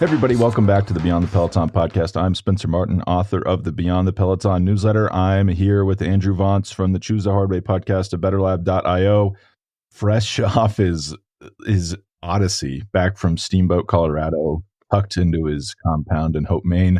Everybody, welcome back to the Beyond the Peloton podcast. I'm Spencer Martin, author of the Beyond the Peloton newsletter. I'm here with Andrew Vontz from the Choose the Hard Way podcast at betterlab.io, fresh off his odyssey back from Steamboat, Colorado, tucked into his compound in Hope, Maine.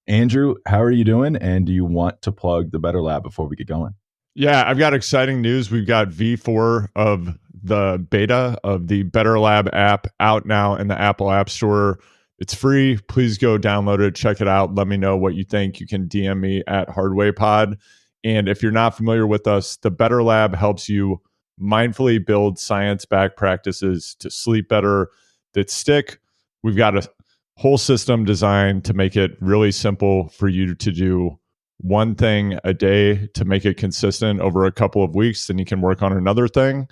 Andrew, how are you doing? And do you want to plug the Better Lab before we get going? Yeah, I've got exciting news. We've got V4 of the beta of the Better Lab app out now in the Apple App Store. It's free. Please go download it, check it out. Let me know what you think. You can DM me at HardwayPod. And if you're not familiar with us, the Better Lab helps you mindfully build science-backed practices to sleep better that stick. We've got a whole system designed to make it really simple for you to do one thing a day to make it consistent over a couple of weeks. Then you can work on another thing.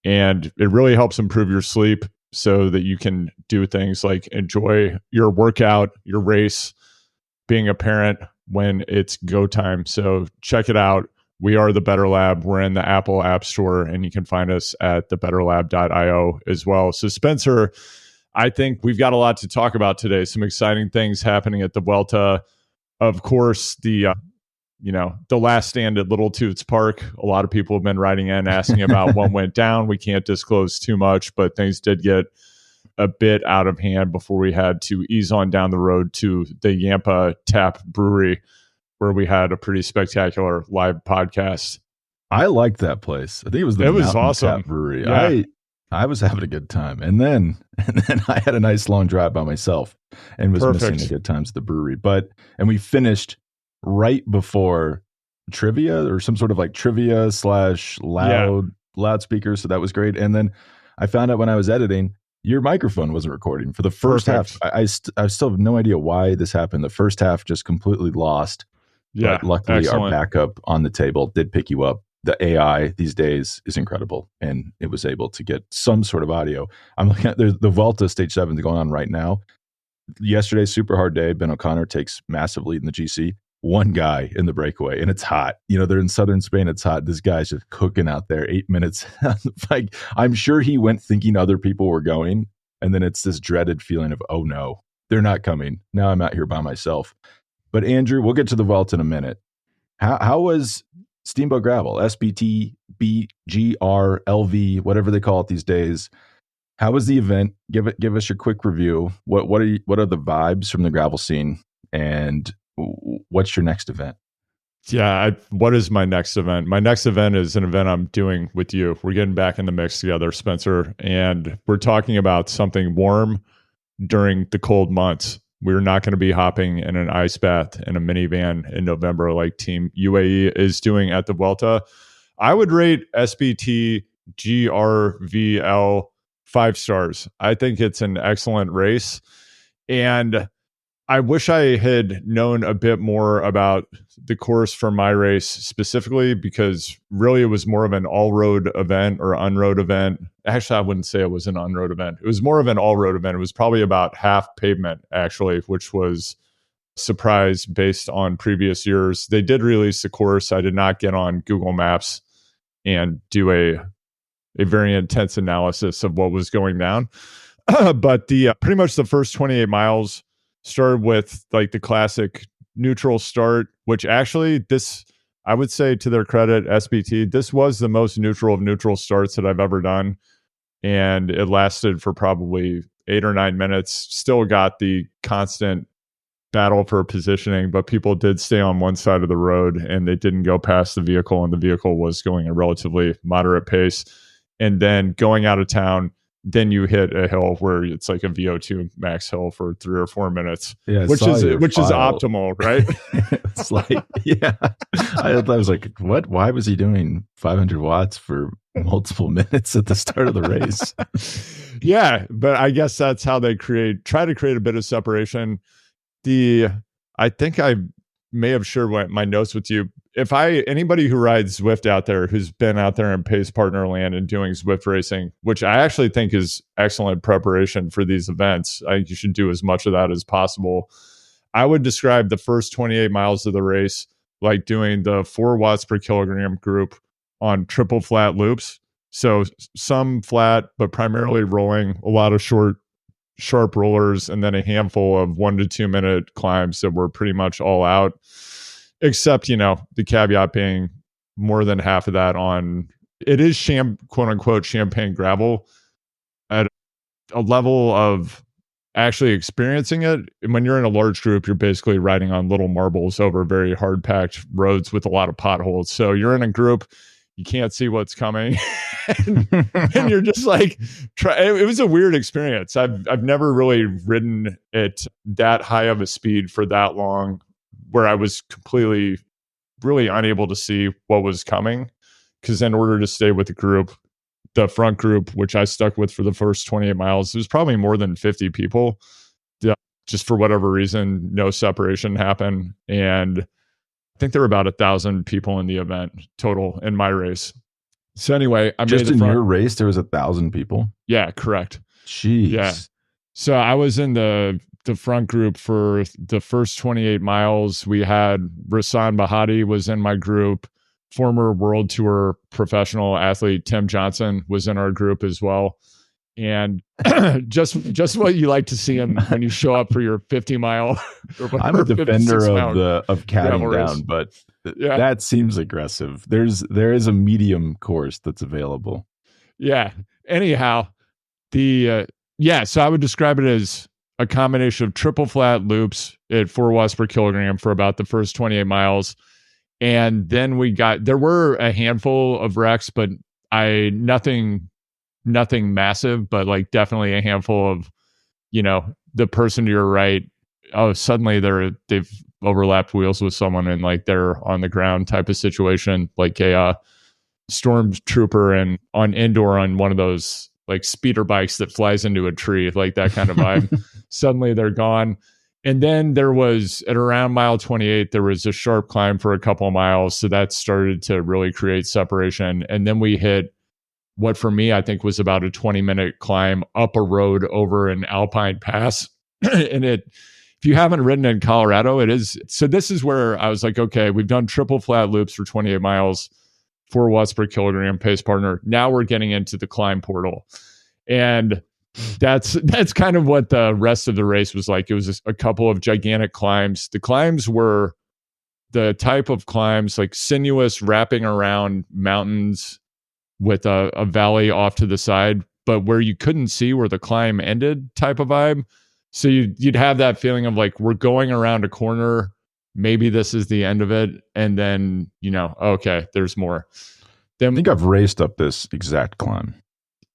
And it really helps improve your sleep so that you can do things like enjoy your workout, your race, being a parent when it's go time. So check it out. We are the Better Lab. We're in the Apple App Store, and you can find us at thebetterlab.io as well. So Spencer, I think we've got a lot to talk about today. Some exciting things happening at the Vuelta. Of course, the last stand at Little Toots Park. A lot of people have been writing in asking about what went down. We can't disclose too much, but things did get a bit out of hand before we had to ease on down the road to the Yampa Tap Brewery, where we had a pretty spectacular live podcast. I liked that place. I think it was the Mountain awesome. Tap Brewery. Yeah. I was having a good time. And then I had a nice long drive by myself and was missing the good times at the brewery. And we finished right before trivia or some sort of like trivia / loudspeaker. So that was great. And then I found out when I was editing, your microphone wasn't recording for the first half. I still have no idea why this happened. The first half just completely lost. Yeah. But luckily excellent. Our backup on the table did pick you up. The AI these days is incredible, and it was able to get some sort of audio. I'm looking at the Vuelta Stage 7 is going on right now. Yesterday's super hard day. Ben O'Connor takes massive lead in the GC. One guy in the breakaway, and it's hot. They're in southern Spain. It's hot. This guy's just cooking out there. 8 minutes. Like, I'm sure he went thinking other people were going, and then it's this dreaded feeling of, oh no, they're not coming. Now I'm out here by myself. But Andrew, we'll get to the Vuelta in a minute. How was Steamboat Gravel, SBT GRVL, whatever they call it these days? How was the event? Give us your quick review. What are the vibes from the gravel scene, and what's your next event? Yeah, what is my next event? My next event is an event I'm doing with you. We're getting back in the mix together, Spencer, and we're talking about something warm during the cold months. We're not going to be hopping in an ice bath in a minivan in November like Team UAE is doing at the Vuelta. I would rate SBT GRVL 5 stars. I think it's an excellent race. And I wish I had known a bit more about the course for my race specifically, because really it was more of an all-road event or unroad event. Actually, I wouldn't say it was an unroad event. It was more of an all-road event. It was probably about half pavement, actually, which was a surprise based on previous years. They did release the course. I did not get on Google Maps and do a very intense analysis of what was going down. But pretty much the first 28 miles started with like the classic neutral start, which actually I would say to their credit, SBT, this was the most neutral of neutral starts that I've ever done. And it lasted for probably 8 or 9 minutes. Still got the constant battle for positioning, but people did stay on one side of the road and they didn't go past the vehicle, and the vehicle was going at a relatively moderate pace. And then going out of town, then you hit a hill where it's like a VO2 max hill for 3 or 4 minutes, which is optimal, right? It's like, yeah. I was like, what? Why was he doing 500 watts for multiple minutes at the start of the race? Yeah, but I guess that's how they try to create a bit of separation. I think I may have shared my notes with you. Anybody who rides Zwift out there, who's been out there in pace partner land and doing Zwift racing, which I actually think is excellent preparation for these events. I think you should do as much of that as possible. I would describe the first 28 miles of the race like doing the 4 watts per kilogram group on triple flat loops. So some flat, but primarily rolling, a lot of short sharp rollers, and then a handful of 1 to 2 minute climbs that were pretty much all out, except, the caveat being more than half of that it is quote unquote champagne gravel at a level of actually experiencing it. And when you're in a large group, you're basically riding on little marbles over very hard packed roads with a lot of potholes. So you're in a group, you can't see what's coming. and you're just like, it was a weird experience. I've never really ridden at that high of a speed for that long, where I was completely, really unable to see what was coming. Because in order to stay with the group, the front group, which I stuck with for the first 28 miles, there's probably more than 50 people. Just for whatever reason, no separation happened. And I think there were about 1,000 people in the event total in my race. So anyway, I just made the in your race, there was 1,000 people. Yeah, correct. Jeez. Yeah. So I was in the front group for the first 28 miles. We had Rasan Bahati was in my group. Former World Tour professional athlete Tim Johnson was in our group as well. And just what you like to see him when you show up for your 50 mile. I'm a defender of catting down, but yeah. That seems aggressive. There is a medium course that's available. Yeah. Anyhow, so I would describe it as a combination of triple flat loops at 4 watts per kilogram for about the first 28 miles. And then there were a handful of wrecks, but nothing massive, but like definitely a handful of, the person to your right, suddenly they've overlapped wheels with someone and like they're on the ground type of situation, like a stormtrooper and on indoor on one of those like speeder bikes that flies into a tree, like that kind of vibe. Suddenly they're gone. And then there was, at around mile 28, there was a sharp climb for a couple of miles. So that started to really create separation. And then we hit what for me, I think was about a 20-minute climb up a road over an alpine pass. And if you haven't ridden in Colorado, it is. So this is where I was like, okay, we've done triple flat loops for 28 miles, 4 watts per kilogram pace partner. Now we're getting into the climb portal. And that's kind of what the rest of the race was like. It was a couple of gigantic climbs. The climbs were the type of climbs like sinuous, wrapping around mountains with a valley off to the side, but where you couldn't see where the climb ended type of vibe. So you'd have that feeling of like, we're going around a corner, maybe this is the end of it, and then okay, there's more. Then I think I've raced up this exact climb.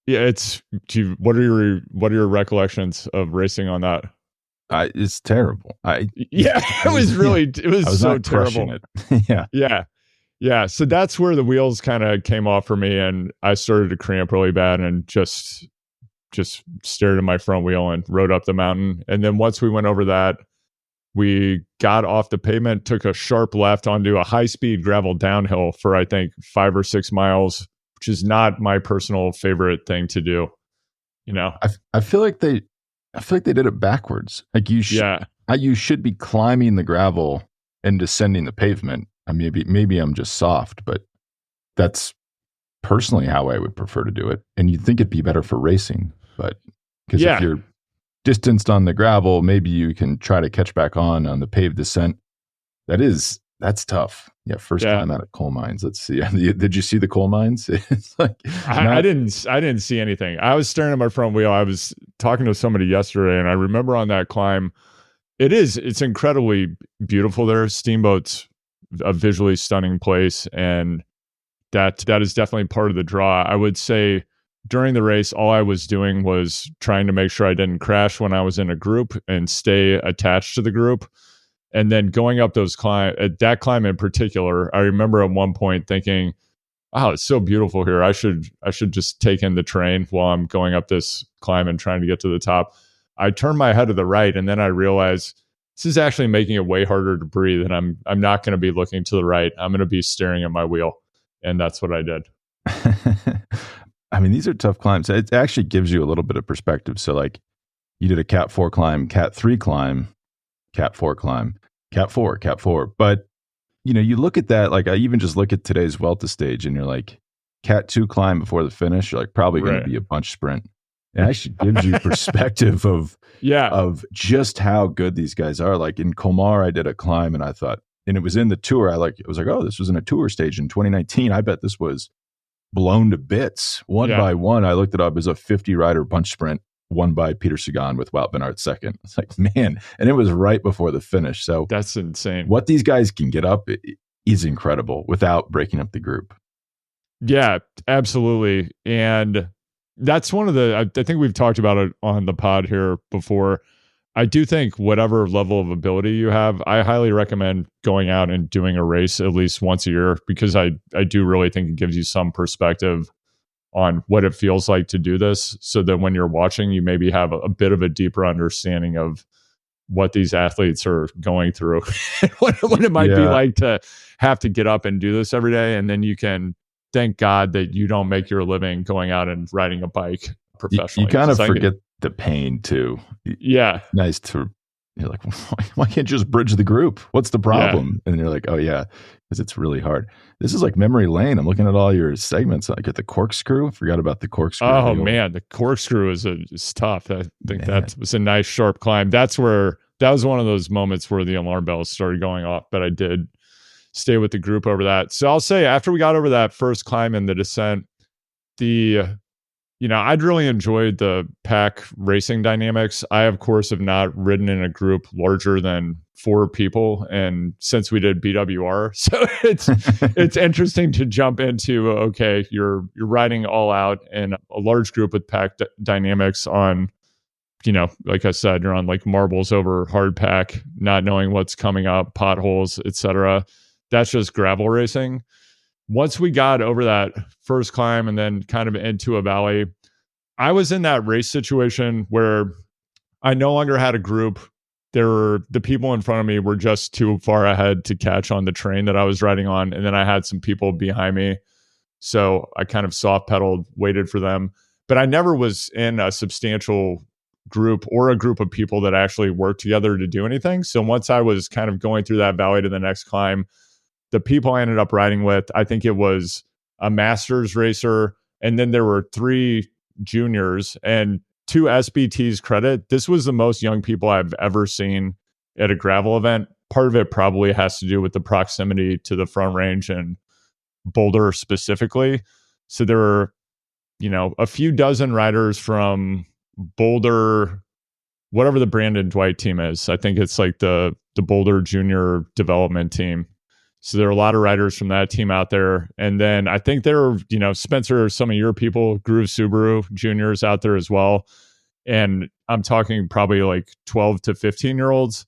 Yeah, what are your recollections of racing on that? It's terrible. It was so terrible. It. Yeah. So that's where the wheels kind of came off for me, and I started to cramp really bad, and just stared at my front wheel and rode up the mountain. And then once we went over that, we got off the pavement, took a sharp left onto a high-speed gravel downhill for I think 5 or 6 miles, which is not my personal favorite thing to do. I feel like they did it backwards. Like you should be climbing the gravel and descending the pavement. Maybe I'm just soft, but that's personally how I would prefer to do it. And you'd think it'd be better for racing, but because if you're distanced on the gravel, maybe you can try to catch back on the paved descent. That's tough. Yeah, first time out of coal mines. Let's see. Did you see the coal mines? It's like I didn't see anything. I was staring at my front wheel. I was talking to somebody yesterday, and I remember on that climb, it's incredibly beautiful there. Steamboat's a visually stunning place, and that is definitely part of the draw. I would say during the race, all I was doing was trying to make sure I didn't crash when I was in a group and stay attached to the group. And then going up those that climb in particular, I remember at one point thinking, "Wow, it's so beautiful here. I should just take in the train while I'm going up this climb and trying to get to the top." I turned my head to the right, and then I realized this is actually making it way harder to breathe. And I'm not going to be looking to the right. I'm going to be staring at my wheel, and that's what I did. These are tough climbs. It actually gives you a little bit of perspective. So, like, you did a Cat 4 climb, Cat 3 climb, Cat 4 climb, Cat 4, Cat 4. But, you look at that, like I even just look at today's Vuelta stage and you're like, Cat 2 climb before the finish, you're like probably going to be a bunch sprint. It actually gives you perspective of Yeah. just how good these guys are. Like in Colmar, I did a climb and I thought, and it was in the tour. I was like, oh, this was in a tour stage in 2019. I bet this was blown to bits. One by one, I looked it up as a 50 rider bunch sprint, won by Peter Sagan with Wout van Aert second. It's like, man, and it was right before the finish. So that's insane. What these guys can get up is incredible without breaking up the group. Yeah, absolutely. And that's one of the, I think we've talked about it on the pod here before. I do think whatever level of ability you have, I highly recommend going out and doing a race at least once a year, because I do really think it gives you some perspective on what it feels like to do this, so that when you're watching, you maybe have a bit of a deeper understanding of what these athletes are going through, what it might be like to have to get up and do this every day. And then you can thank God that you don't make your living going out and riding a bike professionally. You kind of forget the pain too. Yeah. Nice to, you're like, why can't you just bridge the group? What's the problem? Yeah. And you're like, oh yeah, because it's really hard. This is like memory lane. I'm looking at all your segments. Like at the corkscrew. I forgot about the corkscrew. Oh man, the corkscrew is tough. I think that was a nice sharp climb. That was one of those moments where the alarm bells started going off, but I did stay with the group over that. So I'll say after we got over that first climb in the descent, I'd really enjoyed the pack racing dynamics. I, of course, have not ridden in a group larger than 4 people, and since we did BWR, so it's interesting to jump into, okay, you're riding all out in a large group with pack dynamics on, like I said, you're on like marbles over hard pack, not knowing what's coming up, potholes, etc. That's just gravel racing. Once we got over that first climb and then kind of into a valley, I was in that race situation where I no longer had a group. The people in front of me were just too far ahead to catch on the train that I was riding on. And then I had some people behind me. So I kind of soft pedaled, waited for them. But I never was in a substantial group or a group of people that actually worked together to do anything. So once I was kind of going through that valley to the next climb, the people I ended up riding with, I think it was a Masters racer, and then there were 3 juniors. And to SBT's credit, this was the most young people I've ever seen at a gravel event. Part of it probably has to do with the proximity to the Front Range and Boulder specifically. So there were, a few dozen riders from Boulder, whatever the Brandon Dwight team is. I think it's like the Boulder Junior Development Team. So there are a lot of riders from that team out there. And then I think there were, Spencer, some of your people, Groove Subaru juniors out there as well. And I'm talking probably like 12 to 15-year-olds.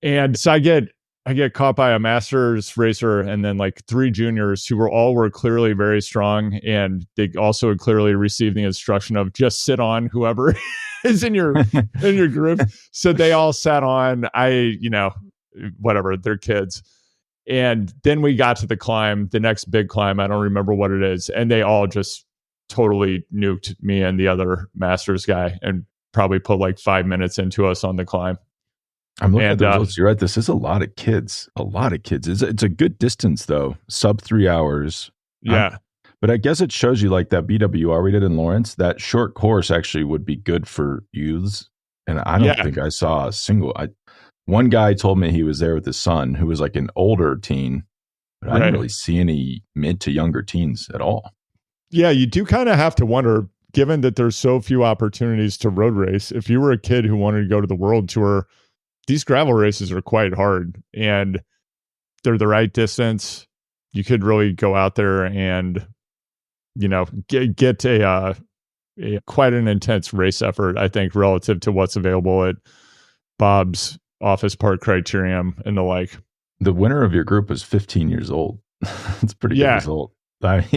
And so I get caught by a Masters racer and then like 3 juniors who were clearly very strong. And they also had clearly received the instruction of just sit on whoever is in your group. So they all sat on, whatever, they're kids. And then we got to the climb, the next big climb. I don't remember what it is. And they all just totally nuked me and the other Masters guy and probably put like 5 minutes into us on the climb. I'm looking at the results. You're right. This is a lot of kids. It's a good distance, though. Sub 3 hours. Yeah. But I guess it shows you like that BWR we did in Lawrence, that short course actually would be good for youths. And I don't think I saw a single... One guy told me he was there with his son, who was like an older teen, but I didn't really see any mid to younger teens at all. Yeah, you do kind of have to wonder, given that there's so few opportunities to road race, if you were a kid who wanted to go to the World Tour, these gravel races are quite hard and they're the right distance. You could really go out there and, get a quite an intense race effort, I think, relative to what's available at Bob's Office Park Criterium and the like. The winner of your group was 15 years old. It's a pretty good result. That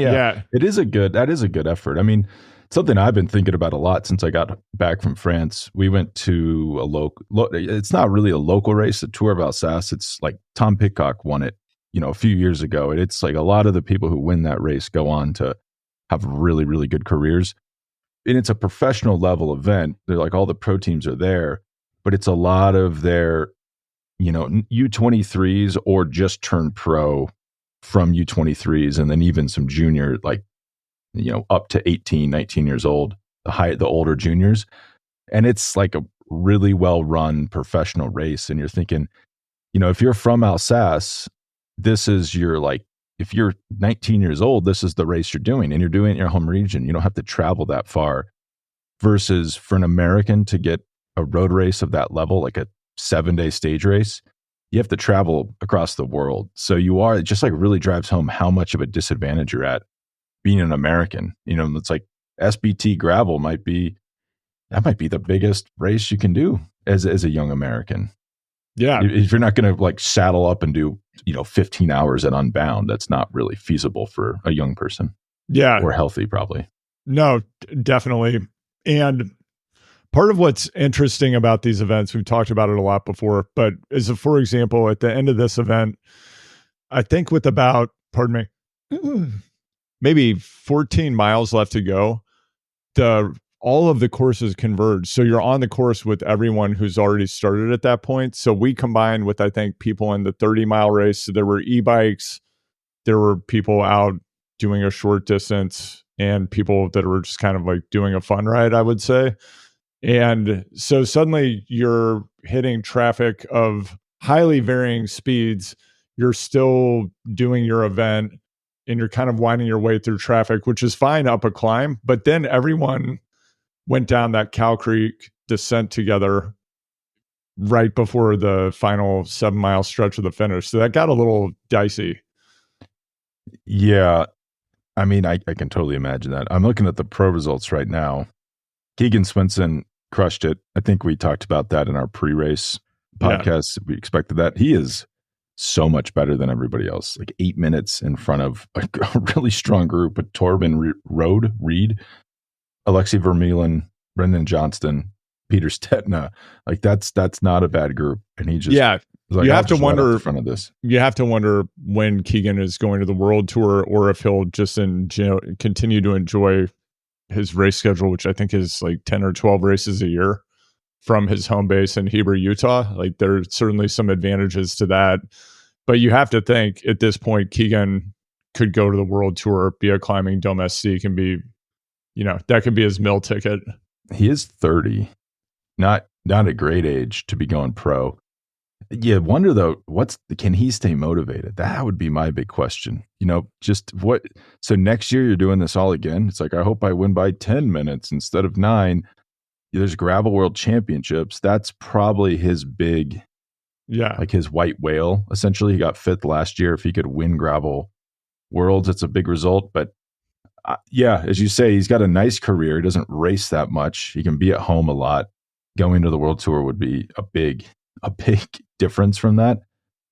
is a good effort. I mean, something I've been thinking about a lot since I got back from France. We went to a local, it's not really a local race, the Tour of Alsace. It's like Tom Pidcock won it, a few years ago. And it's like a lot of the people who win that race go on to have really, really good careers. And it's a professional level event. They're like all the pro teams are there. But it's a lot of their, U23s or just turned pro from U23s, and then even some junior, like, up to 18, 19 years old. the older juniors. And it's like a really well-run professional race. And you're thinking, if you're from Alsace, this is if you're 19 years old, this is the race you're doing, and you're doing it in your home region. You don't have to travel that far. Versus for an American to get a road race of that level, like a 7-day stage race, you have to travel across the world. So it just like really drives home how much of a disadvantage you're at being an American. It's like SBT gravel might be the biggest race you can do as a young American. Yeah. If you're not going to like saddle up and do, 15 hours at Unbound, that's not really feasible for a young person. Yeah. Or healthy, probably. No, definitely. And part of what's interesting about these events, we've talked about it a lot before, but for example, at the end of this event, I think with about, maybe 14 miles left to go, all of the courses converge. So you're on the course with everyone who's already started at that point. So we combined with, I think, people in the 30-mile race. So there were e-bikes, there were people out doing a short distance, and people that were just kind of like doing a fun ride, I would say. And so suddenly you're hitting traffic of highly varying speeds. You're still doing your event, and you're kind of winding your way through traffic, which is fine up a climb. But then everyone went down that Cow Creek descent together right before the final 7-mile stretch of the finish. So that got a little dicey. Yeah. I mean, I can totally imagine that. I'm looking at the pro results right now. Keegan Swenson crushed it. I think we talked about that in our pre-race podcast. Yeah. We expected that. He is so much better than everybody else, like 8 minutes in front of a really strong group with Torben Reed, Alexei Vermeulen, Brendan Johnston, Peter Stetna. Like that's not a bad group. And he just like, you have to wonder in front of this. You have to wonder when Keegan is going to the World Tour, or if he'll just continue to enjoy his race schedule, which I think is like 10 or 12 races a year from his home base in Heber, Utah. Like there's certainly some advantages to that. But you have to think at this point, Keegan could go to the World Tour, be a climbing domestique, and be, that could be his meal ticket. He is 30, not a great age to be going pro. Yeah, wonder though, can he stay motivated? That would be my big question. So next year you're doing this all again. It's like, I hope I win by 10 minutes instead of 9. There's Gravel World Championships. That's probably his big, like his white whale. Essentially, he got 5th last year. If he could win Gravel Worlds, it's a big result. But as you say, he's got a nice career. He doesn't race that much. He can be at home a lot. Going to the World Tour would be a big difference from that.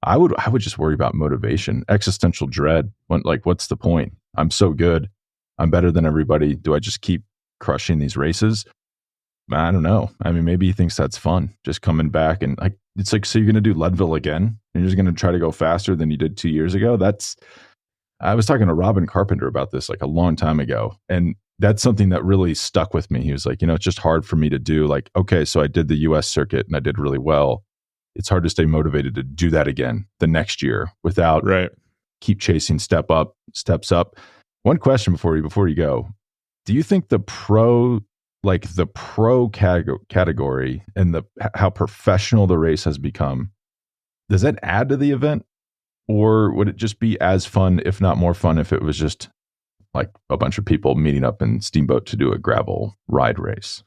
I would just worry about motivation, existential dread. What's the point? I'm so good. I'm better than everybody. Do I just keep crushing these races? I don't know. I mean, maybe he thinks that's fun, just coming back and it's like, so you're going to do Leadville again? You're just going to try to go faster than you did 2 years ago? I was talking to Robin Carpenter about this like a long time ago, and that's something that really stuck with me. He was like, it's just hard for me to do. Like, okay, so I did the US circuit and I did really well. It's hard to stay motivated to do that again the next year without keep chasing steps up. One question before you go. Do you think the pro category and how professional the race has become, does that add to the event? Or would it just be as fun, if not more fun, if it was just like a bunch of people meeting up in Steamboat to do a gravel ride race?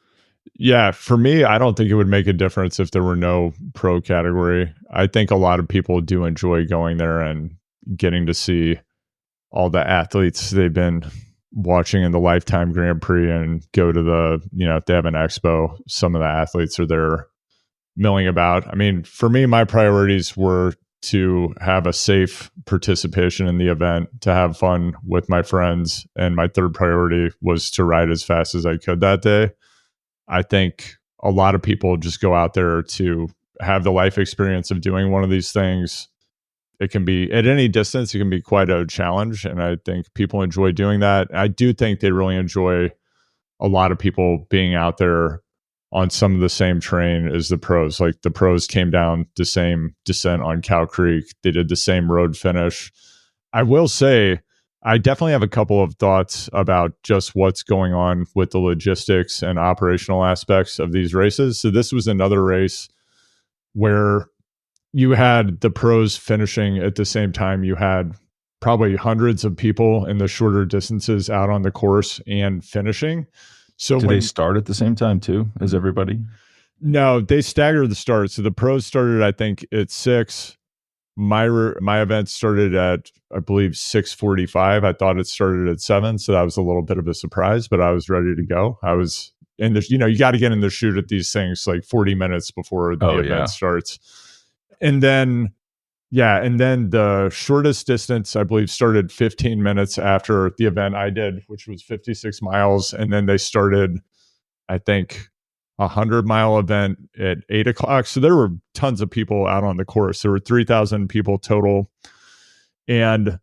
Yeah, for me, I don't think it would make a difference if there were no pro category. I think a lot of people do enjoy going there and getting to see all the athletes they've been watching in the Lifetime Grand Prix, and go to if they have an expo, some of the athletes are there milling about. I mean, for me, my priorities were to have a safe participation in the event, to have fun with my friends. And my third priority was to ride as fast as I could that day. I think a lot of people just go out there to have the life experience of doing one of these things. It can be at any distance, it can be quite a challenge. And I think people enjoy doing that. I do think they really enjoy a lot of people being out there on some of the same terrain as the pros. Like the pros came down the same descent on Cow Creek. They did the same road finish. I will say I definitely have a couple of thoughts about just what's going on with the logistics and operational aspects of these races. So this was another race where you had the pros finishing at the same time. You had probably hundreds of people in the shorter distances out on the course and finishing. So Do they start at the same time too as everybody? No, they staggered the start. So the pros started, I think, at 6. My event started at, I believe, 6:45. I thought it started at 7, so that was a little bit of a surprise, but I was ready to go. I was in the, you got to get in the chute at these things like 40 minutes before the event starts. And then the shortest distance, I believe, started 15 minutes after the event I did, which was 56 miles. And then they started, I think, 100-mile event at 8 o'clock. So there were tons of people out on the course. There were 3,000 people total. And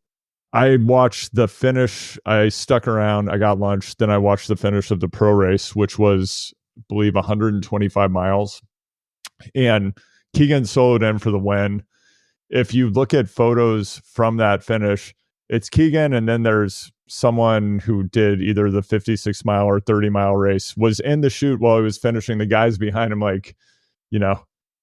I watched the finish. I stuck around. I got lunch. Then I watched the finish of the pro race, which was, I believe, 125 miles. And Keegan soloed in for the win. If you look at photos from that finish, it's Keegan, and then there's someone who did either the 56-mile or 30-mile race, was in the chute while he was finishing. The guys behind him, like,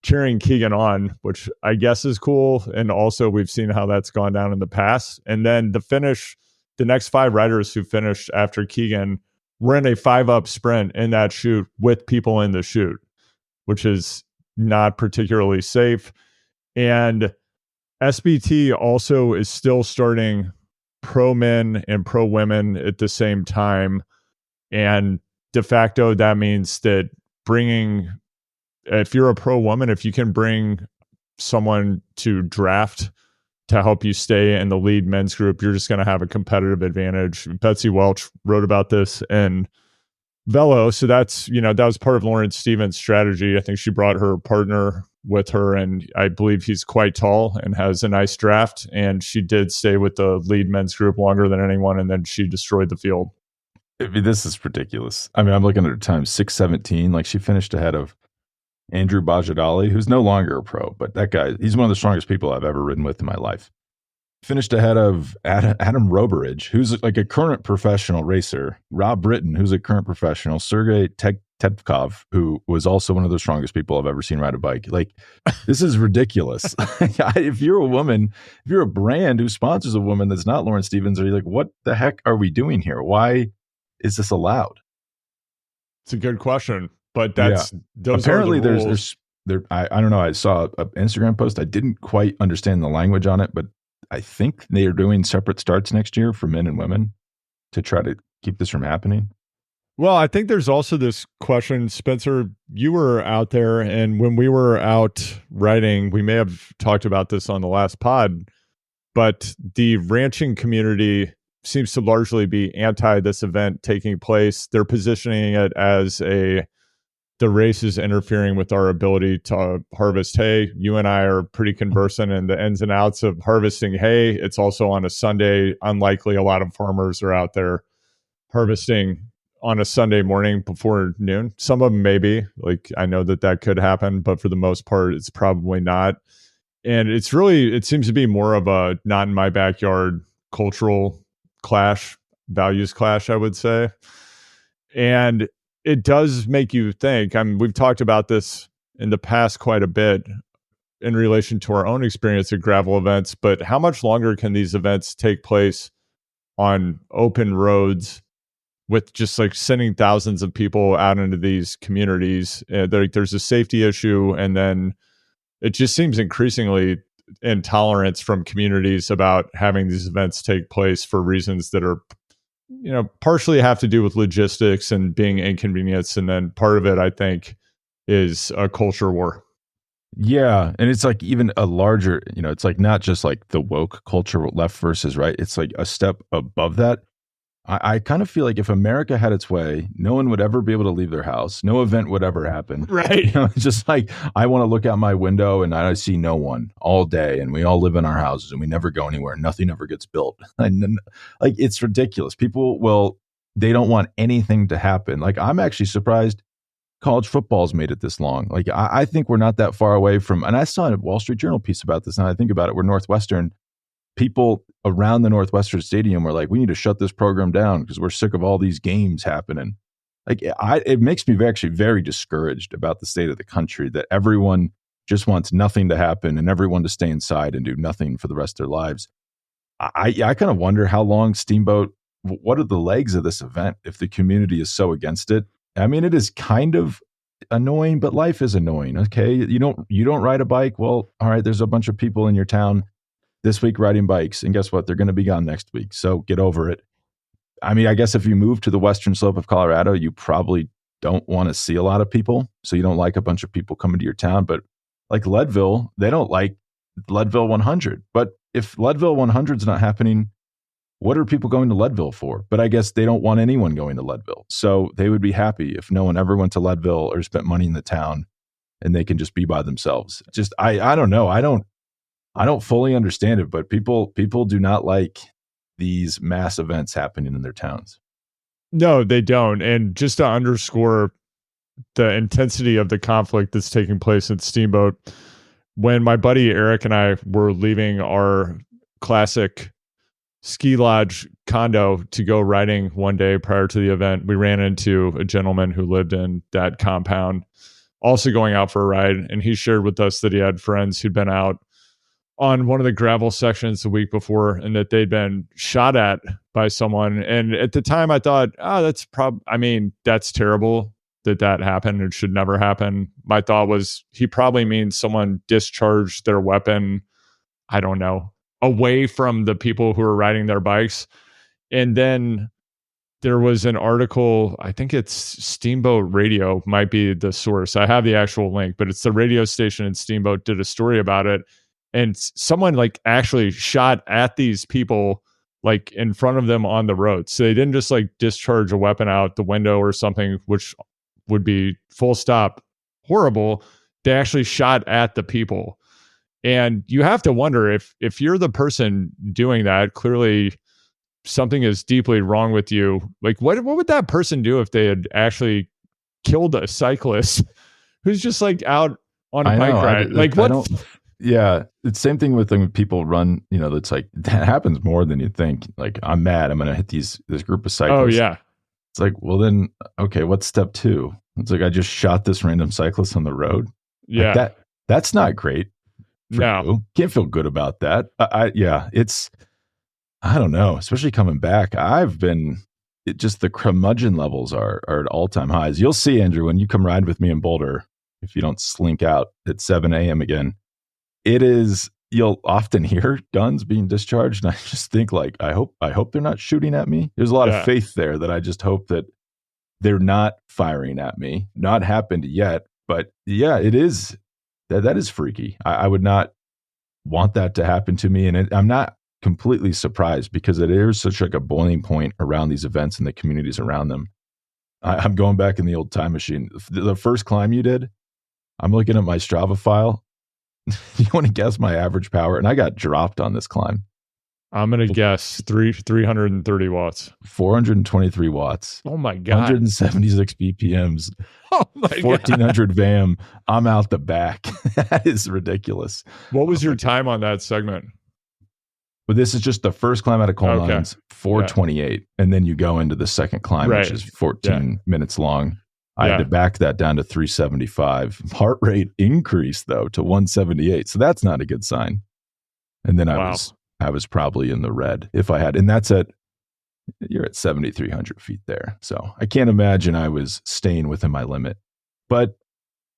cheering Keegan on, which I guess is cool. And also we've seen how that's gone down in the past. And then the finish, the next 5 riders who finished after Keegan were in a 5-up sprint in that chute with people in the chute, which is not particularly safe. And SBT also is still starting pro men and pro women at the same time. And de facto, that means that if you're a pro woman, if you can bring someone to draft to help you stay in the lead men's group, you're just going to have a competitive advantage. Betsy Welch wrote about this in Velo. So that's, that was part of Lauren Stevens' strategy. I think she brought her partner with her, and I believe he's quite tall and has a nice draft. And she did stay with the lead men's group longer than anyone, and then she destroyed the field. I mean, this is ridiculous. I mean, I'm looking at her time, 6:17. Like, she finished ahead of Andrew Bajadali, who's no longer a pro, but that guy, he's one of the strongest people I've ever ridden with in my life. Finished ahead of Adam Roberidge, who's like a current professional racer, Rob Britton, who's a current professional, Sergey Tedkov, who was also one of the strongest people I've ever seen ride a bike. Like, this is ridiculous. If you're a woman, if you're a brand who sponsors a woman that's not Lauren Stevens, are you like, what the heck are we doing here? Why is this allowed? It's a good question, but that's apparently there's I don't know. I saw an Instagram post. I didn't quite understand the language on it, but I think they are doing separate starts next year for men and women to try to keep this from happening. Well, I think there's also this question, Spencer, you were out there, and when we were out riding, we may have talked about this on the last pod, but the ranching community seems to largely be anti this event taking place. They're positioning it as the race is interfering with our ability to harvest hay. You and I are pretty conversant in the ins and outs of harvesting hay. It's also on a Sunday. Unlikely a lot of farmers are out there harvesting on a Sunday morning before noon. Some of them maybe, like, I know that could happen, but for the most part, it's probably not. And it seems to be more of a not in my backyard cultural clash, values clash, I would say. And it does make you think. I mean, we've talked about this in the past quite a bit in relation to our own experience at gravel events, but how much longer can these events take place on open roads with just like sending thousands of people out into these communities? There's a safety issue, and then it just seems increasingly intolerance from communities about having these events take place for reasons that are, partially have to do with logistics and being inconvenienced. And then part of it, I think, is a culture war. Yeah. And it's like even a larger, it's like not just like the woke culture, left versus right. It's like a step above that. I kind of feel like if America had its way, no one would ever be able to leave their house. No event would ever happen. Right. It's just like, I want to look out my window and I see no one all day, and we all live in our houses and we never go anywhere. Nothing ever gets built. And then, like, it's ridiculous. People they don't want anything to happen. Like, I'm actually surprised college football's made it this long. Like, I think we're not that far away from, and I saw a Wall Street Journal piece about this. Now I think about it, where Northwestern people around the Northwestern Stadium were like, we need to shut this program down because we're sick of all these games happening. Like, it makes me actually very discouraged about the state of the country, that everyone just wants nothing to happen and everyone to stay inside and do nothing for the rest of their lives. I kind of wonder how long Steamboat, what are the legs of this event if the community is so against it? I mean, it is kind of annoying, but life is annoying. Okay. You don't ride a bike. Well, all right, there's a bunch of people in your town this week riding bikes, and guess what? They're going to be gone next week. So get over it. I mean, I guess if you move to the western slope of Colorado, you probably don't want to see a lot of people. So you don't like a bunch of people coming to your town. But like Leadville, they don't like Leadville 100. But if Leadville 100 is not happening, what are people going to Leadville for? But I guess they don't want anyone going to Leadville. So they would be happy if no one ever went to Leadville or spent money in the town and they can just be by themselves. Just, I don't know. I don't fully understand it, but people do not like these mass events happening in their towns. No, they don't. And just to underscore the intensity of the conflict that's taking place at Steamboat, when my buddy Eric and I were leaving our classic ski lodge condo to go riding one day prior to the event, we ran into a gentleman who lived in that compound, also going out for a ride. And he shared with us that he had friends who'd been out on one of the gravel sections the week before and that they'd been shot at by someone. And at the time I thought, that's terrible that happened. It should never happen. My thought was he probably means someone discharged their weapon, I don't know, away from the people who were riding their bikes. And then there was an article, I think it's Steamboat Radio might be the source. I have the actual link, but it's the radio station in Steamboat did a story about it. And someone like actually shot at these people like in front of them on the road. So they didn't just like discharge a weapon out the window or something, which would be full stop horrible. They actually shot at the people. And you have to wonder if you're the person doing that, clearly something is deeply wrong with you. Like what would that person do if they had actually killed a cyclist who's just like out on a bike ride? Yeah, it's the same thing with when people run, it's like that happens more than you think. Like, I'm mad, I'm going to hit this group of cyclists. Oh, yeah. It's like, well, then, okay, what's step 2? It's like, I just shot this random cyclist on the road. Yeah. Like that's not great. No. You. Can't feel good about that. I don't know, especially coming back. The curmudgeon levels are at all-time highs. You'll see, Andrew, when you come ride with me in Boulder, if you don't slink out at 7 a.m. again, you'll often hear guns being discharged. And I just think like, I hope they're not shooting at me. There's a lot of faith there that I just hope that they're not firing at me. Not happened yet, but yeah, it is. That is freaky. I would not want that to happen to me. And I'm not completely surprised because it is such like a boiling point around these events and the communities around them. I'm going back in the old time machine. The first climb you did, I'm looking at my Strava file. You want to guess my average power? And I got dropped on this climb. I'm going to guess 330 watts. 423 watts. Oh my God. 176 BPMs. Oh my 1400 God. VAM. I'm out the back. That is ridiculous. What was your time on that segment? But this is just the first climb out of Coal Mines, 428. Yeah. And then you go into the second climb, which is 14 minutes long. I had to back that down to 375. Heart rate increased though to 178. So that's not a good sign. And then I was probably in the red if I had, and you're at 7,300 feet there. So I can't imagine I was staying within my limit. But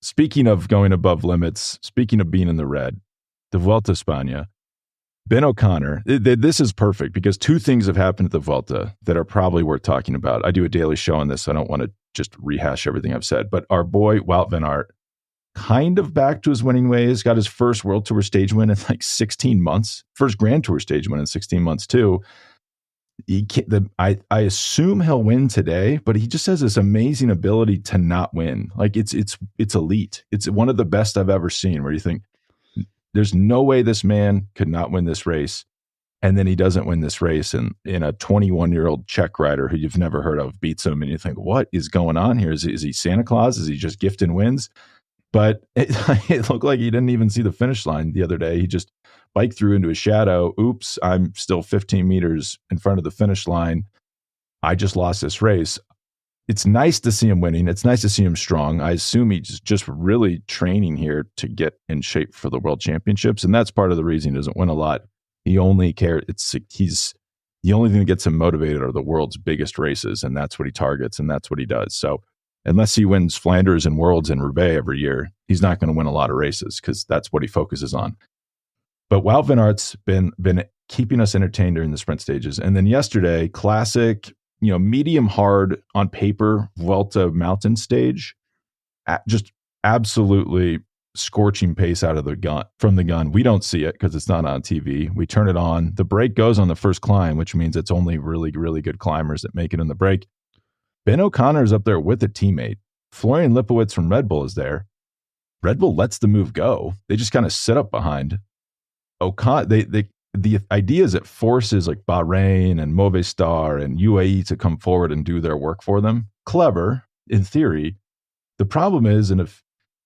speaking of going above limits, speaking of being in the red, the Vuelta España, Ben O'Connor, this is perfect because two things have happened at the Vuelta that are probably worth talking about. I do a daily show on this, so I don't want to just rehash everything I've said. But our boy, Wout van Aert, kind of back to his winning ways, got his first World Tour stage win in like 16 months, first Grand Tour stage win in 16 months too. I assume he'll win today, but he just has this amazing ability to not win. Like it's elite. It's one of the best I've ever seen where you think, there's no way this man could not win this race. And then he doesn't win this race. And in a 21-year-old Czech rider who you've never heard of beats him. And you think, what is going on here? Is he Santa Claus? Is he just gifting wins? But it looked like he didn't even see the finish line the other day. He just, bike through into his shadow. Oops, I'm still 15 meters in front of the finish line. I just lost this race. It's nice to see him winning. It's nice to see him strong. I assume he's just really training here to get in shape for the World Championships. And that's part of the reason he doesn't win a lot. He only cares. He's the only thing that gets him motivated are the world's biggest races. And that's what he targets. And that's what he does. So unless he wins Flanders and Worlds and Roubaix every year, he's not going to win a lot of races because that's what he focuses on. But Wout van Aert's been keeping us entertained during the sprint stages. And then yesterday, classic, medium hard on paper, Vuelta mountain stage, just absolutely scorching pace out of the gun from the gun. We don't see it because it's not on TV. We turn it on. The break goes on the first climb, which means it's only really, really good climbers that make it in the break. Ben O'Connor is up there with a teammate. Florian Lipowitz from Red Bull is there. Red Bull lets the move go. They just kind of sit up behind. The idea is it forces like Bahrain and Movistar and UAE to come forward and do their work for them. Clever in theory. The problem is, and if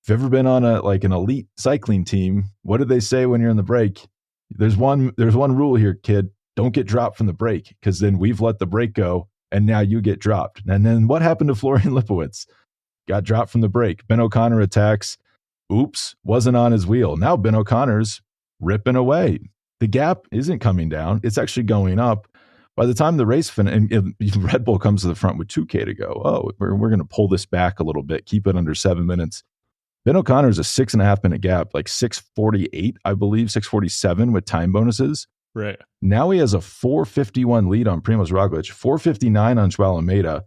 you've ever been on an elite cycling team, what do they say when you're in the break? There's one rule here, kid. Don't get dropped from the break, because then we've let the break go and now you get dropped. And then what happened to Florian Lipowitz? Got dropped from the break. Ben O'Connor attacks. Oops, wasn't on his wheel. Now Ben O'Connor's ripping away. The gap isn't coming down. It's actually going up. By the time the race finishes, and Red Bull comes to the front with 2K to go, we're going to pull this back a little bit, keep it under 7 minutes. Ben O'Connor's a 6.5 minute gap, like 6:48, I believe, 6:47 with time bonuses. Right. Now he has a 4:51 lead on Primož Roglic, 4:59 on Joao Almeida,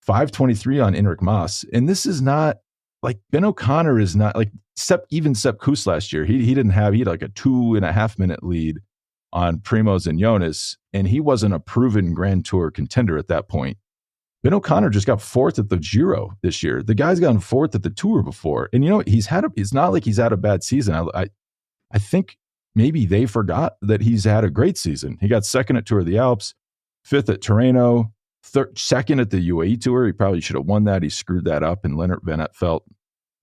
5:23 on Enric Mas. And this is not like Ben O'Connor is not like Sepp Kuss last year. He had like a 2.5 minute lead on Primož and Jonas, and he wasn't a proven Grand Tour contender at that point. Ben O'Connor just got fourth at the Giro this year. The guy's gotten fourth at the Tour before. And it's not like he's had a bad season. I think maybe they forgot that he's had a great season. He got second at Tour of the Alps, fifth at Tirreno, second at the UAE Tour. He probably should have won that. He screwed that up, and Lennart Van Eetvelt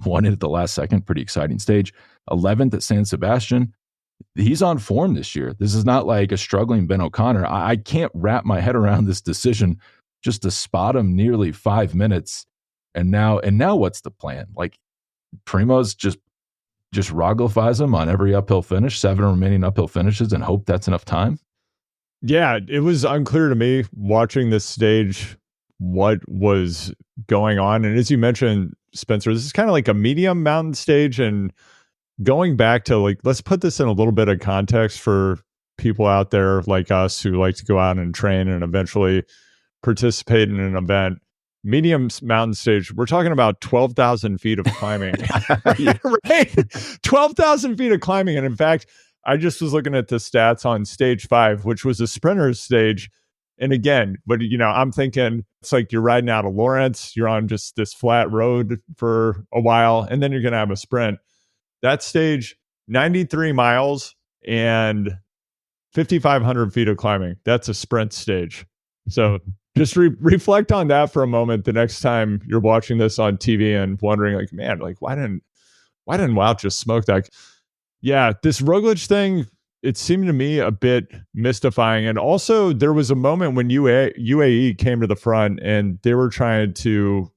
won it at the last second. Pretty exciting stage. 11th at San Sebastian. He's on form this year. This is not like a struggling Ben O'Connor. I can't wrap my head around this decision just to spot him nearly 5 minutes. And now what's the plan? Like Primož just Roglifies him on every uphill finish, 7 remaining uphill finishes, and hope that's enough time? Yeah, it was unclear to me watching this stage what was going on. And as you mentioned, Spencer, this is kind of like a medium mountain stage. And going back to let's put this in a little bit of context for people out there like us who like to go out and train and eventually participate in an event. Medium mountain stage, we're talking about 12,000 feet of climbing, right? 12,000 feet of climbing. And in fact, I just was looking at the stats on stage 5, which was a sprinter's stage. And again, but I'm thinking it's like you're riding out of Lawrence, you're on just this flat road for a while, and then you're going to have a sprint. That stage, 93 miles and 5,500 feet of climbing. That's a sprint stage. So just reflect on that for a moment the next time you're watching this on TV and wondering, why didn't Wout just smoke that? Yeah, this Roglic thing, it seemed to me a bit mystifying. And also, there was a moment when UAE came to the front and they were trying to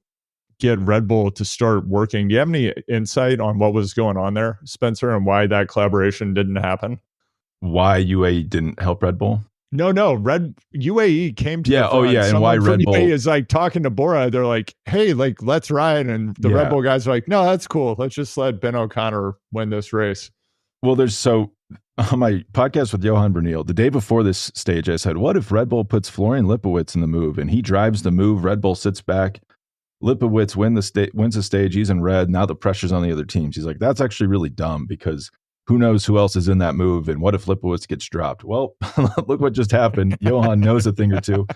get Red Bull to start working. Do you have any insight on what was going on there, Spencer, and why that collaboration didn't happen? Why UAE didn't help Red Bull? No, UAE came to the front. And someone why Red Bull is talking to Bora. They're like, hey, let's ride. And the Red Bull guys are like, no, that's cool. Let's just let Ben O'Connor win this race. Well, on my podcast with Johan Brunel, the day before this stage, I said, what if Red Bull puts Florian Lipowitz in the move and he drives the move, Red Bull sits back, Lipowitz wins the stage, he's in red, now the pressure's on the other teams. He's like, that's actually really dumb because who knows who else is in that move, and what if Lipowitz gets dropped? Well, look what just happened. Johan knows a thing or two.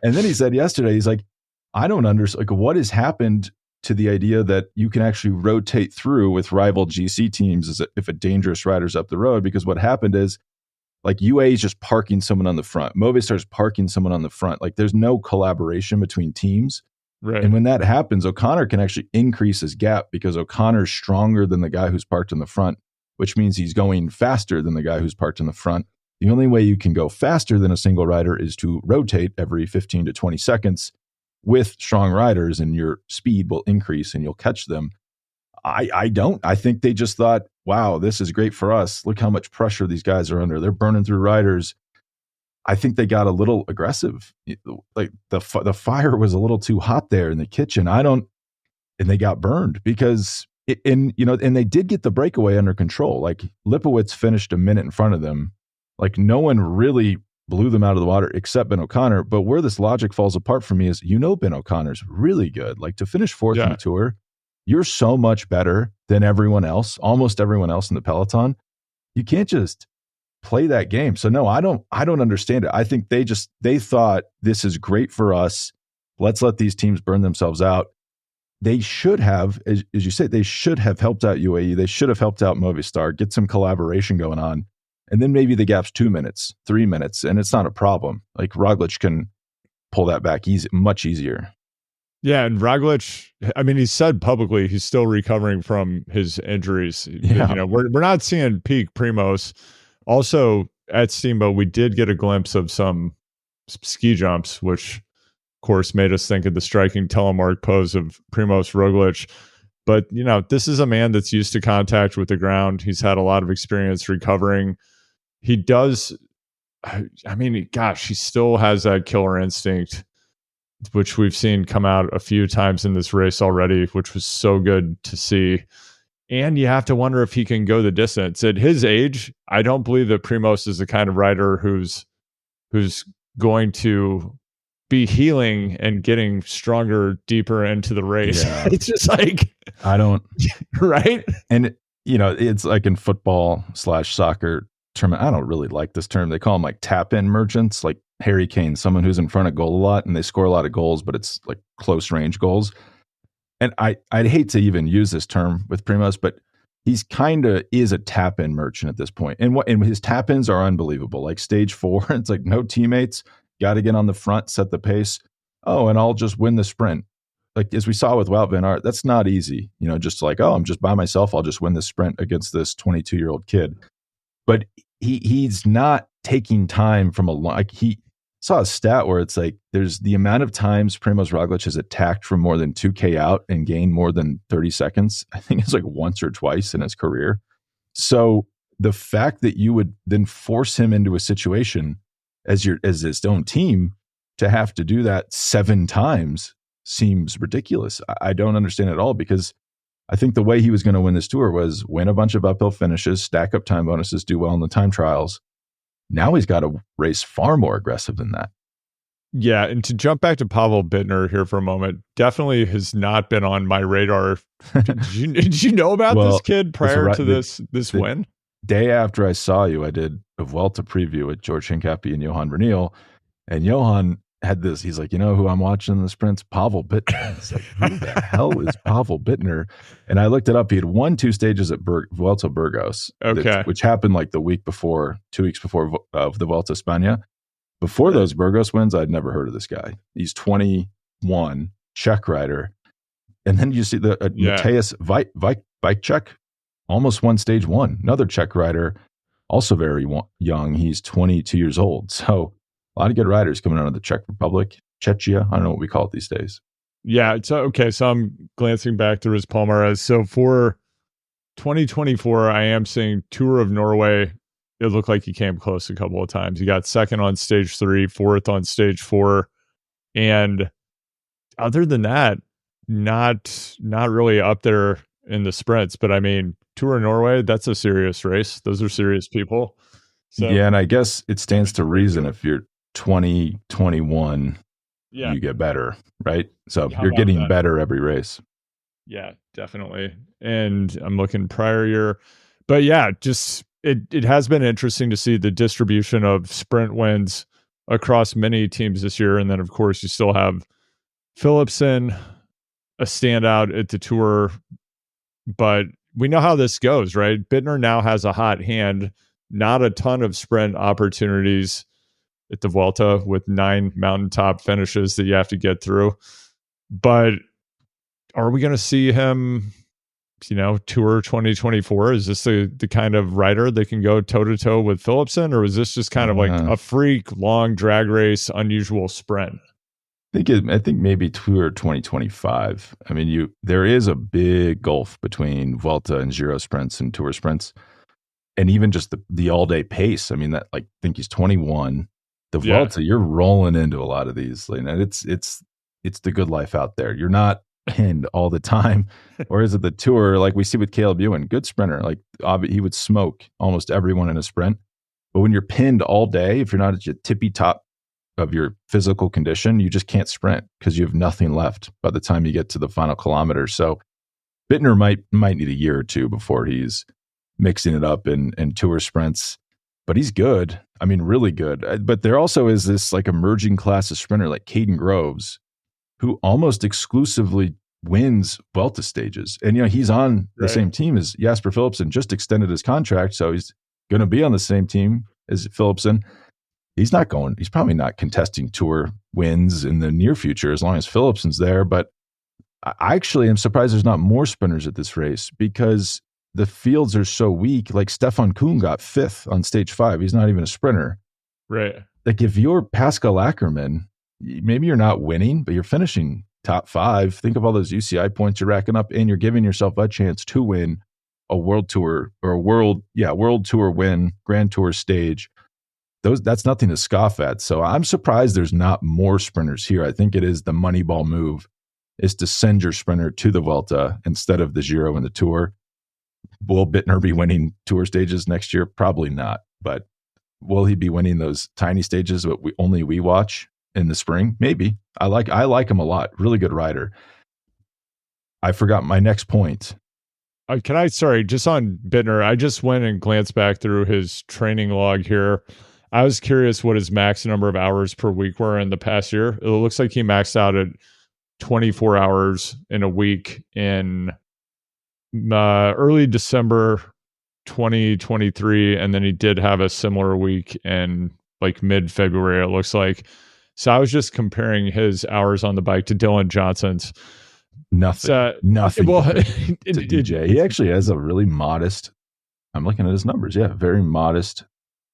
And then he said yesterday, he's like, I don't understand, what has happened to the idea that you can actually rotate through with rival GC teams if a dangerous rider's up the road? Because what happened is UAE is just parking someone on the front. Movistar's parking someone on the front. There's no collaboration between teams. Right. And when that happens, O'Connor can actually increase his gap because O'Connor's stronger than the guy who's parked in the front. which means he's going faster than the guy who's parked in the front. The only way you can go faster than a single rider is to rotate every 15 to 20 seconds with strong riders, and your speed will increase and you'll catch them. I don't. I think they just thought, wow, this is great for us. Look how much pressure these guys are under. They're burning through riders. I think they got a little aggressive. Like the fire was a little too hot there in the kitchen. And they got burned because and they did get the breakaway under control. Like Lipowitz finished a minute in front of them. Like no one really blew them out of the water except Ben O'Connor. But where this logic falls apart for me is, Ben O'Connor's really good. Like to finish fourth in the Tour, you're so much better than everyone else, almost everyone else in the peloton. You can't just play that game. So no, I don't understand it. I think they thought this is great for us. Let's let these teams burn themselves out. They should have, as you say, they should have helped out UAE. They should have helped out Movistar, get some collaboration going on. And then maybe the gap's 2 minutes, 3 minutes, and it's not a problem. Like Roglic can pull that back much easier. Yeah, and Roglic, I mean, he said publicly he's still recovering from his injuries. Yeah. We're not seeing peak Primoz. Also, at Steamboat, we did get a glimpse of some ski jumps, which, of course, made us think of the striking telemark pose of Primoz Roglic. But, this is a man that's used to contact with the ground. He's had a lot of experience recovering. He does, I mean, gosh, he still has that killer instinct, which we've seen come out a few times in this race already, which was so good to see. And you have to wonder if he can go the distance. At his age, I don't believe that Primoz is the kind of rider who's going to be healing and getting stronger deeper into the race. Yeah. It's just like, I don't. Right? And, it's like in football/soccer tournament. I don't really like this term. They call them like tap-in merchants, like Harry Kane, someone who's in front of goal a lot and they score a lot of goals, but it's like close range goals. And I'd hate to even use this term with Primoz, but he's kind of is a tap-in merchant at this point. And his tap-ins are unbelievable. Like stage 4, it's like no teammates, got to get on the front, set the pace. Oh, and I'll just win the sprint. Like as we saw with Wout van Aert, that's not easy. Just like, oh, I'm just by myself. I'll just win the sprint against this 22-year-old kid. But he's not taking time from he saw a stat where it's like there's the amount of times Primoz Roglic has attacked from more than 2K out and gained more than 30 seconds. I think it's like once or twice in his career. So the fact that you would then force him into a situation as his own team to have to do that 7 times seems ridiculous. I don't understand it at all, because I think the way he was going to win this tour was win a bunch of uphill finishes, stack up time bonuses, do well in the time trials. Now he's got to race far more aggressive than that. Yeah, and to jump back to Pavel Bittner here for a moment, definitely has not been on my radar. Did you know about this kid prior to this win? Day after I saw you, I did a Vuelta preview with George Hincapie and Johan Verneel, and Johan had this. He's like, who I'm watching in the sprints? Pavel Bittner. It's like, who the hell is Pavel Bittner? And I looked it up. He had won 2 stages at Vuelta Burgos, which happened like the week before, 2 weeks before the Vuelta España. Before those Burgos wins, I'd never heard of this guy. He's 21, Czech rider. And then you see the Mateusz Wajcik, almost won stage 1. Another Czech rider, also very young. He's 22 years old. So a lot of good riders coming out of the Czech Republic, Czechia. I don't know what we call it these days. Yeah. So I'm glancing back through his palmarès. So for 2024, I am seeing Tour of Norway. It looked like he came close a couple of times. He got second on stage 3, fourth on stage 4. And other than that, not really up there in the sprints. But I mean, Tour of Norway, that's a serious race. Those are serious people. So, yeah, and I guess it stands to reason if you're 20, 21, you get better, right? So you're getting better every race. Yeah, definitely. And I'm looking prior year. But yeah, just it has been interesting to see the distribution of sprint wins across many teams this year. And then, of course, you still have Philipsen, a standout at the Tour. But we know how this goes, right? Bittner now has a hot hand, not a ton of sprint opportunities at the Vuelta with 9 mountaintop finishes that you have to get through. But are we going to see him Tour 2024? Is this the kind of rider that can go toe to toe with Philipsen, or is this just kind of like a freak long drag race, unusual sprint? I think maybe Tour 2025. I mean, there is a big gulf between Vuelta and Giro sprints and Tour sprints, and even just the all day pace. I mean, that I think he's 21. The Vuelta, you're rolling into a lot of these, and it's the good life out there. You're not pinned all the time, or is it the Tour? Like we see with Caleb Ewan, good sprinter. Like he would smoke almost everyone in a sprint, but when you're pinned all day, if you're not at your tippy top of your physical condition, you just can't sprint because you have nothing left by the time you get to the final kilometer. So Bittner might need a year or two before he's mixing it up in Tour sprints, but he's good. I mean, really good. But there also is this like emerging class of sprinter like Caden Groves, who almost exclusively wins Vuelta stages. And, he's on the same team as Jasper Philipsen, just extended his contract. So he's going to be on the same team as Philipsen. He's probably not contesting Tour wins in the near future as long as Philipsen's there. But I actually am surprised there's not more sprinters at this race because the fields are so weak. Like Stefan Kuhn got 5th on stage 5. He's not even a sprinter. Right. Like if you're Pascal Ackermann, maybe you're not winning, but you're finishing top 5. Think of all those UCI points you're racking up, and you're giving yourself a chance to win a World Tour or a World Tour win, Grand Tour stage. That's nothing to scoff at. So I'm surprised there's not more sprinters here. I think it is the Moneyball move is to send your sprinter to the Vuelta instead of the Giro and the Tour. Will Bittner be winning Tour stages next year? Probably not. But will he be winning those tiny stages that we watch in the spring? Maybe. I like him a lot. Really good rider. I forgot my next point. Just on Bittner, I just went and glanced back through his training log here. I was curious what his max number of hours per week were in the past year. It looks like he maxed out at 24 hours in a week in early December 2023, and then he did have a similar week in like mid-February, it looks like. So I was just comparing his hours on the bike to Dylan Johnson's. Nothing. Well, to DJ. He actually has a really modest. I'm looking at his numbers. Yeah, very modest.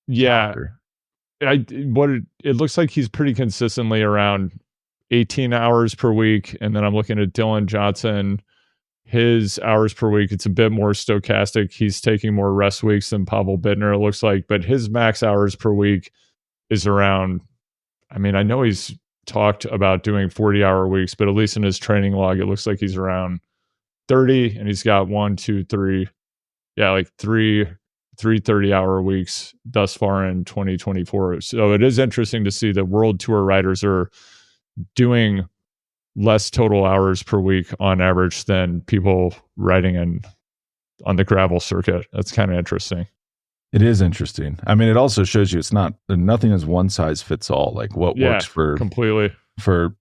Yeah. It looks like he's pretty consistently around 18 hours per week. And then I'm looking at Dylan Johnson, his hours per week. It's a bit more stochastic. He's taking more rest weeks than Pavel Bittner, it looks like, but his max hours per week is around, I know he's talked about doing 40-hour weeks, but at least in his training log, it looks like he's around 30, and he's got 3 30-hour weeks thus far in 2024. So it is interesting to see that World Tour riders are doing less total hours per week on average than people riding on the gravel circuit. That's kind of interesting. It is interesting. It also shows you nothing is one size fits all. Like what works for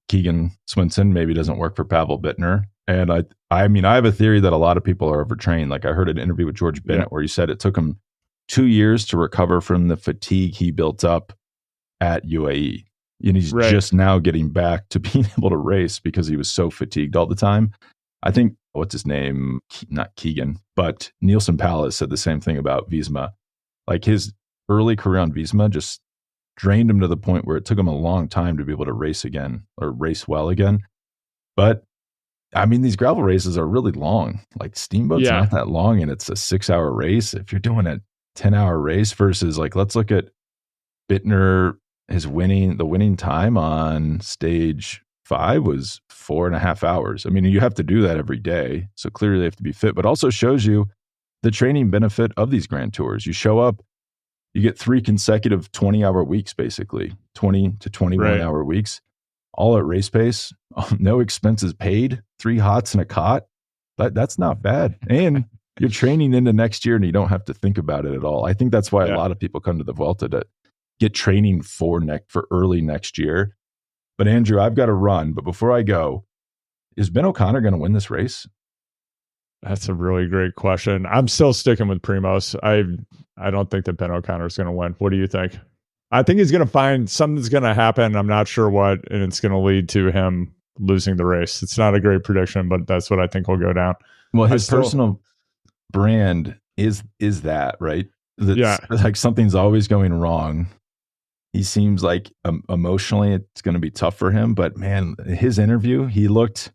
Keegan Swinson maybe doesn't work for Pavel Bittner. And I have a theory that a lot of people are overtrained. Like I heard an interview with George Bennett where he said it took him 2 years to recover from the fatigue he built up at UAE. And he's just now getting back to being able to race because he was so fatigued all the time. I think, what's his name? Not Keegan, but Nielsen Pallas said the same thing about Visma. Like his early career on Visma just drained him to the point where it took him a long time to be able to race again or race well again. But these gravel races are really long. Like Steamboat's not that long, and it's a 6-hour race. If you're doing a 10-hour race versus let's look at Bittner, the winning time on stage 5 was 4.5 hours. You have to do that every day. So clearly they have to be fit, but also shows you the training benefit of these Grand Tours. You show up, you get 3 consecutive 20-hour weeks, basically 20 to 21-hour weeks, all at race pace, no expenses paid, 3 hots and a cot. That's not bad. And you're training into next year and you don't have to think about it at all. I think that's why a lot of people come to the Vuelta to get training for early next year. But Andrew, I've got to run. But before I go, is Ben O'Connor going to win this race? That's a really great question. I'm still sticking with Primoz. I don't think that Ben O'Connor is going to win. What do you think? I think he's going to find something's going to happen. I'm not sure what, and it's going to lead to him losing the race. It's not a great prediction, but that's what I think will go down. Well, his personal brand is that, right? That's like something's always going wrong. He seems like emotionally it's going to be tough for him, but man, his interview, he looked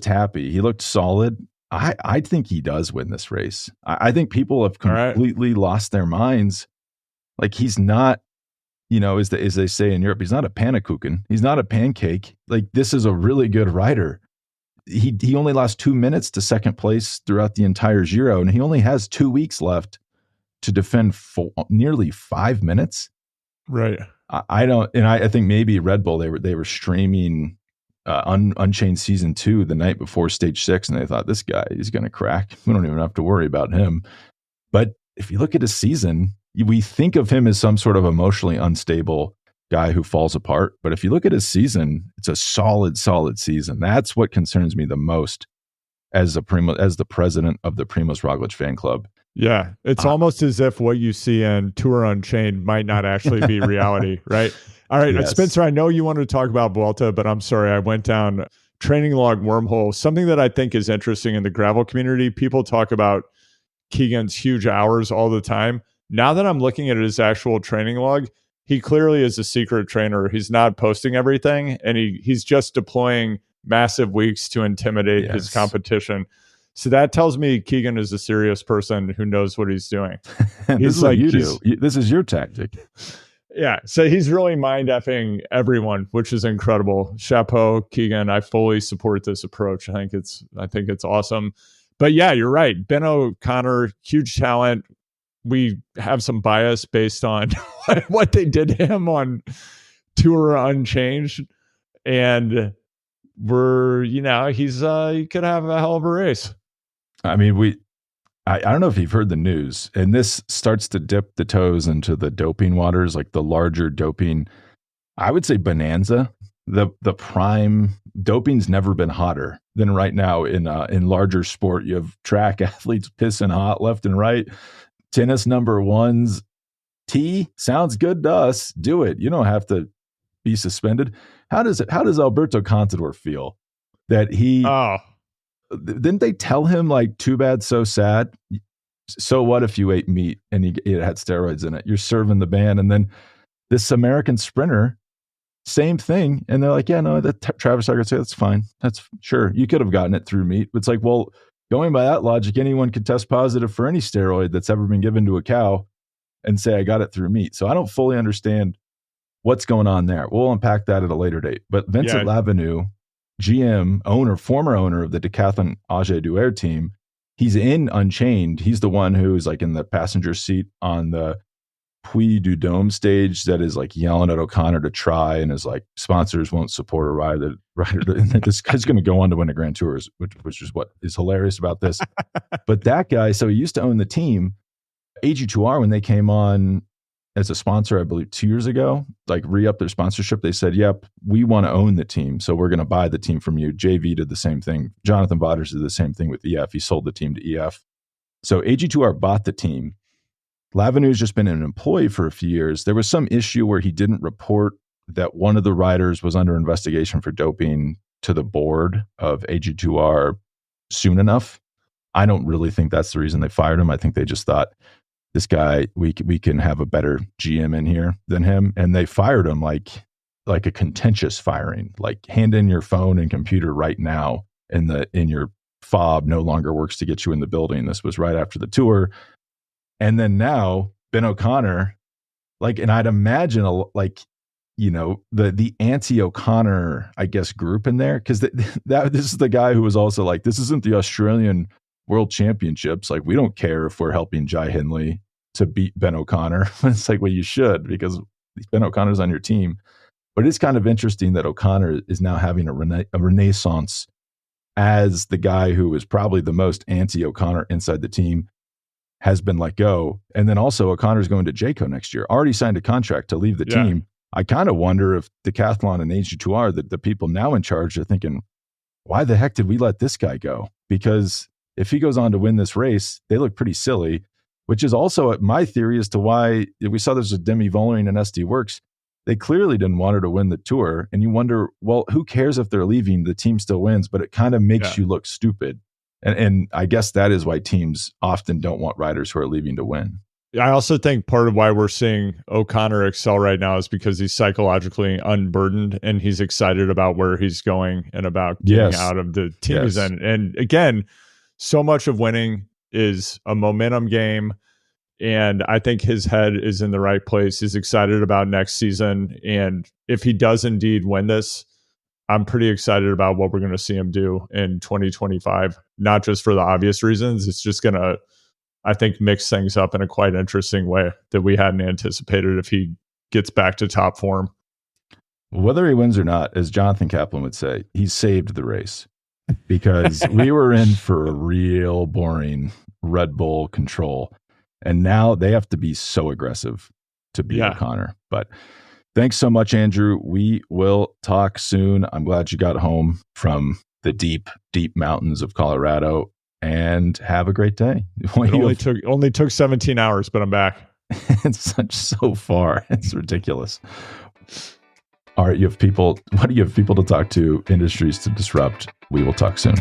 happy. He looked solid. I think he does win this race. I think people have completely lost their minds. Like, he's not, as they say in Europe, he's not a Pannekuchen. He's not a pancake. Like, this is a really good rider. He only lost 2 minutes to second place throughout the entire Giro, and he only has 2 weeks left to defend nearly 5 minutes. Right. I think maybe Red Bull, they were streaming Unchained Season 2 the night before Stage 6, and they thought, this guy is going to crack. We don't even have to worry about him. But if you look at his season, we think of him as some sort of emotionally unstable guy who falls apart. But if you look at his season, it's a solid season. That's what concerns me the most as the president of the Primož Roglič fan club. Yeah, it's almost as if what you see in Tour Unchained might not actually be reality, right? All right, yes. Spencer, I know you wanted to talk about Vuelta, but I'm sorry, I went down training log wormhole. Something that I think is interesting in the gravel community, people talk about Keegan's huge hours all the time. Now that I'm looking at his actual training log, he clearly is a secret trainer. He's not posting everything, and he's just deploying massive weeks to intimidate his competition. So that tells me Keegan is a serious person who knows what he's doing. This is like you do. This is your tactic. Yeah. So he's really mind effing everyone, which is incredible. Chapeau, Keegan. I fully support this approach. I think it's awesome. But yeah, you're right. Ben O'Connor, huge talent. We have some bias based on what they did to him on Tour Unchanged. And he could have a hell of a race. I mean, I don't know if you've heard the news, and this starts to dip the toes into the doping waters, like the larger doping. I would say bonanza, the prime doping's never been hotter than right now in larger sport. You have track athletes pissing hot left and right. Tennis number ones. Sounds good to us. Do it. You don't have to be suspended. How does Alberto Contador feel that he? Didn't they tell him, like, too bad, so sad? So what if you ate meat and it had steroids in it? You're serving the ban. And then this American sprinter, same thing. And they're like, yeah, no, Travis Harker say that's fine. That's sure. You could have gotten it through meat. It's like, well, going by that logic, anyone could test positive for any steroid that's ever been given to a cow and say, I got it through meat. So I don't fully understand what's going on there. We'll unpack that at a later date. But Vincent Lavenu, GM, former owner of the Decathlon AG Duer team, he's in Unchained. He's the one who's like in the passenger seat on the Puy du Dôme stage that is like yelling at O'Connor to try, and is like, sponsors won't support a rider. And this guy's going to go on to win a Grand Tour, which is what is hilarious about this. But that guy, so he used to own the team. AG2R, when they came on as a sponsor, I believe 2 years ago, like re-up their sponsorship, they said, yep, we want to own the team, so we're going to buy the team from you. JV did the same thing. Jonathan Vaughters did the same thing with EF. He sold the team to EF. So AG2R bought the team. Lavenue's just been an employee for a few years. There was some issue where he didn't report that one of the riders was under investigation for doping to the board of AG2R soon enough. I don't really think that's the reason they fired him. I think they just thought, this guy, we can have a better GM in here than him. And they fired him like a contentious firing, like hand in your phone and computer right now, in your fob no longer works to get you in the building. This was right after the tour. And then now Ben O'Connor, like, and I'd imagine the anti-O'Connor, I guess, group in there, because this is the guy who was also like, this isn't the Australian World Championships. Like, we don't care if we're helping Jai Hindley to beat Ben O'Connor. It's like, well, you should, because Ben O'Connor's on your team. But it's kind of interesting that O'Connor is now having a renaissance as the guy who is probably the most anti-O'Connor inside the team has been let go. And then also O'Connor's going to Jayco next year, already signed a contract to leave the team. I kind of wonder if Decathlon and AG2R, the people now in charge, are thinking, why the heck did we let this guy go? Because if he goes on to win this race, they look pretty silly, which is also my theory as to why we saw there's a Demi Vollering and SD Works. they clearly didn't want her to win the Tour. And you wonder, well, who cares if they're leaving? The team still wins, but it kind of makes you look stupid. And I guess that is why teams often don't want riders who are leaving to win. I also think part of why we're seeing O'Connor excel right now is because he's psychologically unburdened and he's excited about where he's going and about getting out of the team he's in. And again, so much of winning is a momentum game. And I think his head is in the right place. He's excited about next season. And if he does indeed win this, I'm pretty excited about what we're going to see him do in 2025, not just for the obvious reasons. It's just going to, I think, mix things up in a quite interesting way that we hadn't anticipated if he gets back to top form. Whether he wins or not, as Jonathan Kaplan would say, he saved the race because we were in for a real boring Red Bull control. And now they have to be so aggressive to beat O'Connor. But thanks so much, Andrew. We will talk soon. I'm glad you got home from the deep, deep mountains of Colorado. And have a great day. It only took 17 hours, but I'm back. It's so far. It's ridiculous. All right, you have people. What do you have people to talk to? Industries to disrupt. We will talk soon.